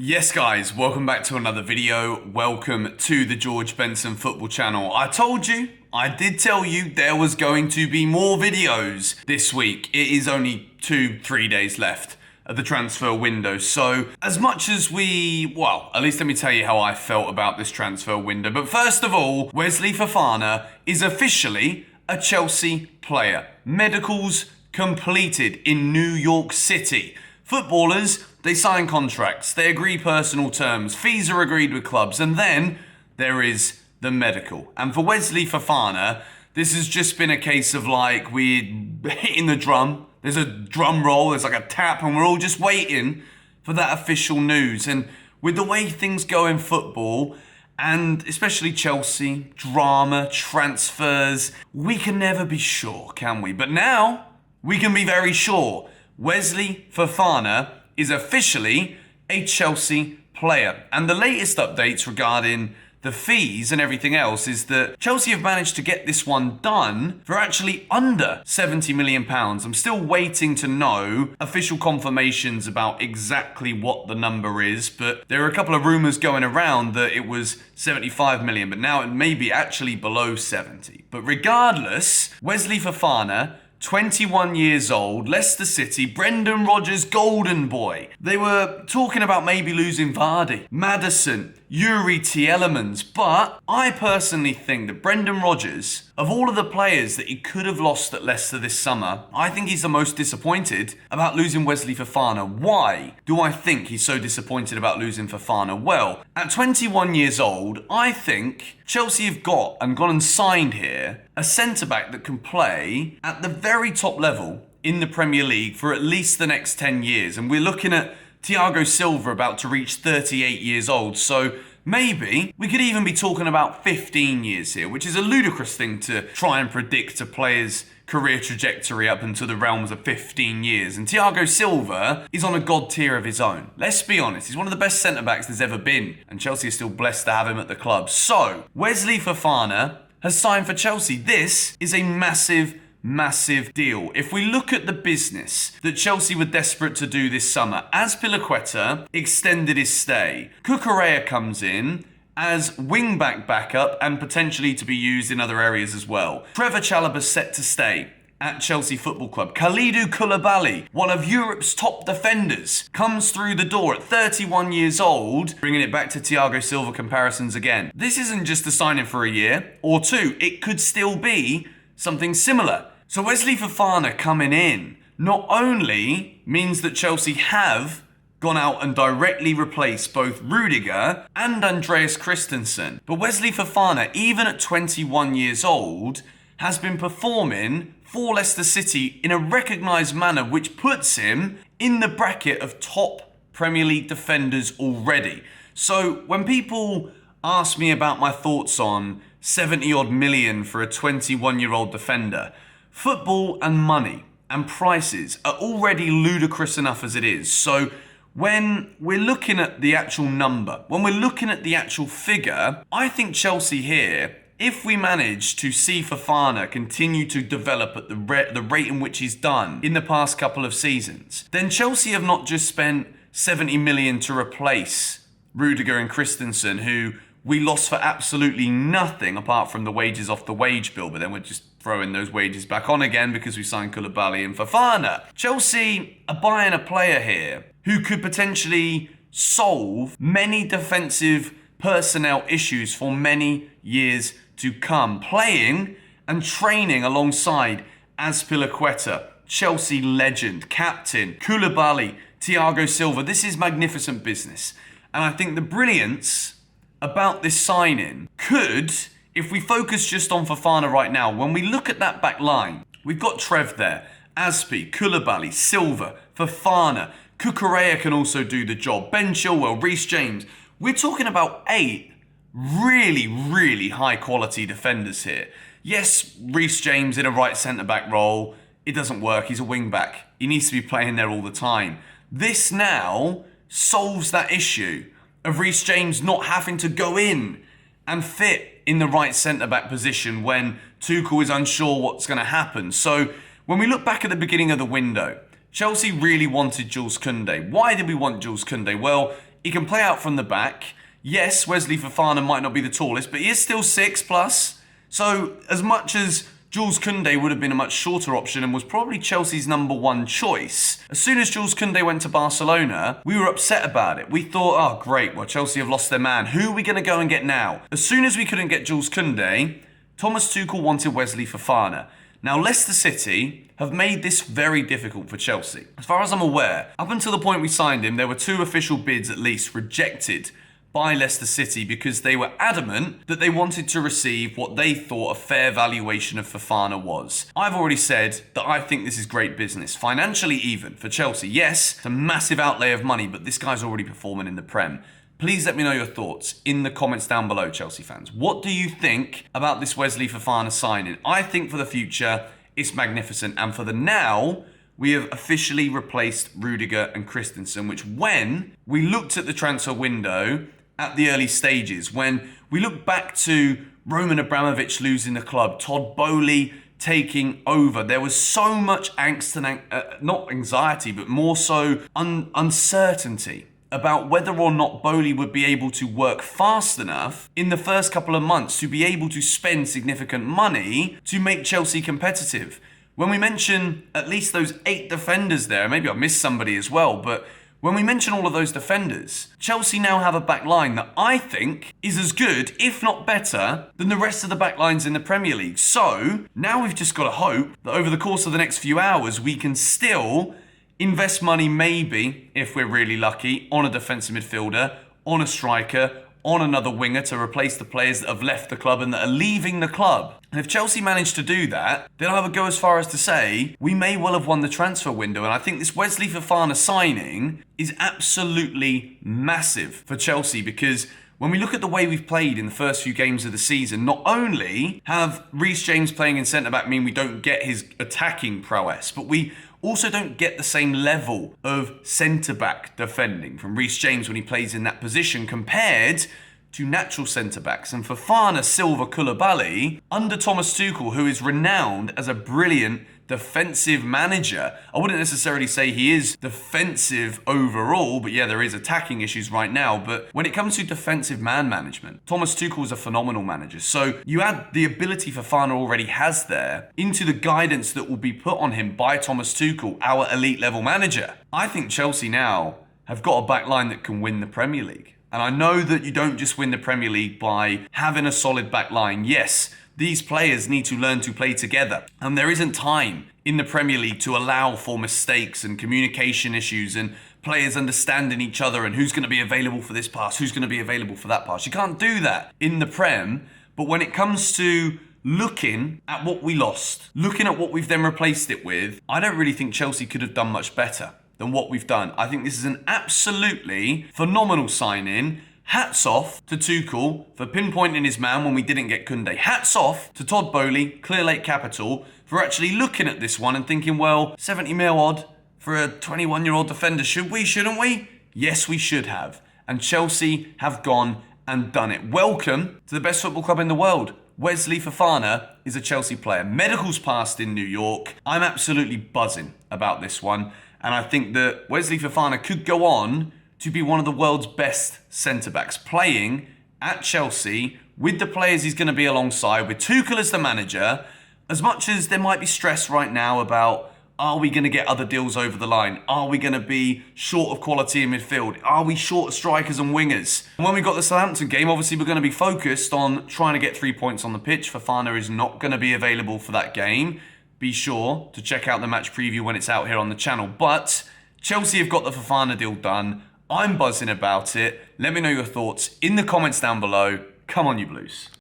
Yes guys, welcome back to another video. Welcome to the George Benson Football Channel. I did tell you there was going to be more videos this week. It is only 2-3 days left of the transfer window. So as much as at least let me tell you how I felt about this transfer window. But first of all, Wesley Fofana is officially a Chelsea player. Medicals completed in New York City. Footballers, they sign contracts, they agree personal terms, fees are agreed with clubs, and then there is the medical. And for Wesley Fofana, this has just been a case of like we're hitting the drum. There's a drum roll, there's like a tap, and we're all just waiting for that official news. And with the way things go in football, and especially Chelsea, drama, transfers, we can never be sure, can we? But now, we can be very sure. Wesley Fofana is officially a Chelsea player. And the latest updates regarding the fees and everything else is that Chelsea have managed to get this one done for actually under £70 million. I'm still waiting to know official confirmations about exactly what the number is, but there are a couple of rumours going around that it was 75 million, but now it may be actually below 70. But regardless, Wesley Fofana, 21 years old, Leicester City, Brendan Rodgers' golden boy. They were talking about maybe losing Vardy, Maddison, Yuri Tielemans, but I personally think that Brendan Rodgers, of all of the players that he could have lost at Leicester this summer, I think he's the most disappointed about losing Wesley Fofana. Why do I think he's so disappointed about losing Fofana? Well, at 21 years old, I think Chelsea have gone and signed here a centre-back that can play at the very top level in the Premier League for at least the next 10 years. And we're looking at Thiago Silva about to reach 38 years old. So maybe we could even be talking about 15 years here, which is a ludicrous thing to try and predict a player's career trajectory up into the realms of 15 years. And Thiago Silva is on a god tier of his own. Let's be honest, he's one of the best centre-backs there's ever been. And Chelsea is still blessed to have him at the club. So, Wesley Fofana has signed for Chelsea. This is a massive deal. If we look at the business that Chelsea were desperate to do this summer, Azpilicueta extended his stay. Cucurella comes in as wing-back backup and potentially to be used in other areas as well. Trevor Chalobah's set to stay at Chelsea Football Club. Kalidou Koulibaly, one of Europe's top defenders, comes through the door at 31 years old, bringing it back to Thiago Silva comparisons again. This isn't just a signing for a year or two. It could still be something similar. So Wesley Fofana coming in not only means that Chelsea have gone out and directly replaced both Rudiger and Andreas Christensen, but Wesley Fofana, even at 21 years old, has been performing for Leicester City in a recognised manner, which puts him in the bracket of top Premier League defenders already. So when people ask me about my thoughts on 70 odd million for a 21-year-old defender, football and money and prices are already ludicrous enough as it is. So when we're looking at the actual number, when we're looking at the actual figure, I think Chelsea here, if we manage to see Fofana continue to develop at the rate in which he's done in the past couple of seasons, then Chelsea have not just spent 70 million to replace Rudiger and Christensen, who we lost for absolutely nothing apart from the wages off the wage bill, but then we're just throwing those wages back on again because we signed Koulibaly and Fofana. Chelsea are buying a player here who could potentially solve many defensive personnel issues for many years to come, playing and training alongside Azpilicueta, Chelsea legend, captain, Koulibaly, Thiago Silva. This is magnificent business. And I think the brilliance about this signing could, if we focus just on Fofana right now, when we look at that back line, we've got Trev there, Azpi, Koulibaly, Silva, Fofana, Cucurella can also do the job, Ben Chilwell, Reece James. We're talking about 8 really high quality defenders here. Yes, Reece James in a right centre-back role, it doesn't work, he's a wing-back. He needs to be playing there all the time. This now solves that issue of Reece James not having to go in and fit in the right centre-back position when Tuchel is unsure what's going to happen. So when we look back at the beginning of the window, Chelsea really wanted Jules Koundé. Why did we want Jules Koundé? Well, He can play out from the back. Yes, Wesley Fofana might not be the tallest, but he is still 6+. So as much as Jules Koundé would have been a much shorter option and was probably Chelsea's #1 choice, as soon as Jules Koundé went to Barcelona, we were upset about it. We thought, oh great, well Chelsea have lost their man. Who are we going to go and get now? As soon as we couldn't get Jules Koundé, Thomas Tuchel wanted Wesley Fofana. Now Leicester City have made this very difficult for Chelsea. As far as I'm aware, up until the point we signed him, there were 2 official bids at least rejected by Leicester City because they were adamant that they wanted to receive what they thought a fair valuation of Fofana was. I've already said that I think this is great business, financially even, for Chelsea. Yes, it's a massive outlay of money, but this guy's already performing in the Prem. Please let me know your thoughts in the comments down below, Chelsea fans. What do you think about this Wesley Fofana signing? I think for the future, it's magnificent. And for the now, we have officially replaced Rudiger and Christensen, which when we looked at the transfer window at the early stages, when we look back to Roman Abramovich losing the club, Todd Boehly taking over, there was so much angst and not anxiety, but more so uncertainty about whether or not Boehly would be able to work fast enough in the first couple of months to be able to spend significant money to make Chelsea competitive. When we mention at least those 8 defenders there, maybe I missed somebody as well, but when we mention all of those defenders, Chelsea now have a back line that I think is as good, if not better, than the rest of the back lines in the Premier League. So now we've just got to hope that over the course of the next few hours, we can still invest money, maybe, if we're really lucky, on a defensive midfielder, on a striker, on another winger to replace the players that have left the club and that are leaving the club. And if Chelsea manage to do that, then I would go as far as to say we may well have won the transfer window. And I think this Wesley Fofana signing is absolutely massive for Chelsea because when we look at the way we've played in the first few games of the season, not only have Reece James playing in centre-back mean we don't get his attacking prowess, but we also don't get the same level of centre-back defending from Reece James when he plays in that position compared to natural centre-backs. And Fofana, Silva, Koulibaly, under Thomas Tuchel, who is renowned as a brilliant defensive manager. I wouldn't necessarily say he is defensive overall, but yeah, there is attacking issues right now. But when it comes to defensive man management, Thomas Tuchel is a phenomenal manager. So you add the ability Fofana already has there into the guidance that will be put on him by Thomas Tuchel, our elite level manager. I think Chelsea now have got a back line that can win the Premier League. And I know that you don't just win the Premier League by having a solid back line. Yes, these players need to learn to play together. And there isn't time in the Premier League to allow for mistakes and communication issues and players understanding each other and who's going to be available for this pass, who's going to be available for that pass. You can't do that in the Prem. But when it comes to looking at what we lost, looking at what we've then replaced it with, I don't really think Chelsea could have done much better than what we've done. I think this is an absolutely phenomenal sign-in. Hats off to Tuchel for pinpointing his man when we didn't get Koundé. Hats off to Todd Boehly, Clear Lake Capital, for actually looking at this one and thinking, well, 70 mil odd for a 21-year-old defender. Should we, shouldn't we? Yes, we should have. And Chelsea have gone and done it. Welcome to the best football club in the world. Wesley Fofana is a Chelsea player. Medicals passed in New York. I'm absolutely buzzing about this one. And I think that Wesley Fofana could go on to be one of the world's best centre-backs, playing at Chelsea with the players he's going to be alongside, with Tuchel as the manager. As much as there might be stress right now about, are we going to get other deals over the line? Are we going to be short of quality in midfield? Are we short of strikers and wingers? And when we got the Southampton game, obviously we're going to be focused on trying to get 3 points on the pitch. Fofana is not going to be available for that game. Be sure to check out the match preview when it's out here on the channel. But Chelsea have got the Fofana deal done. I'm buzzing about it. Let me know your thoughts in the comments down below. Come on, you Blues.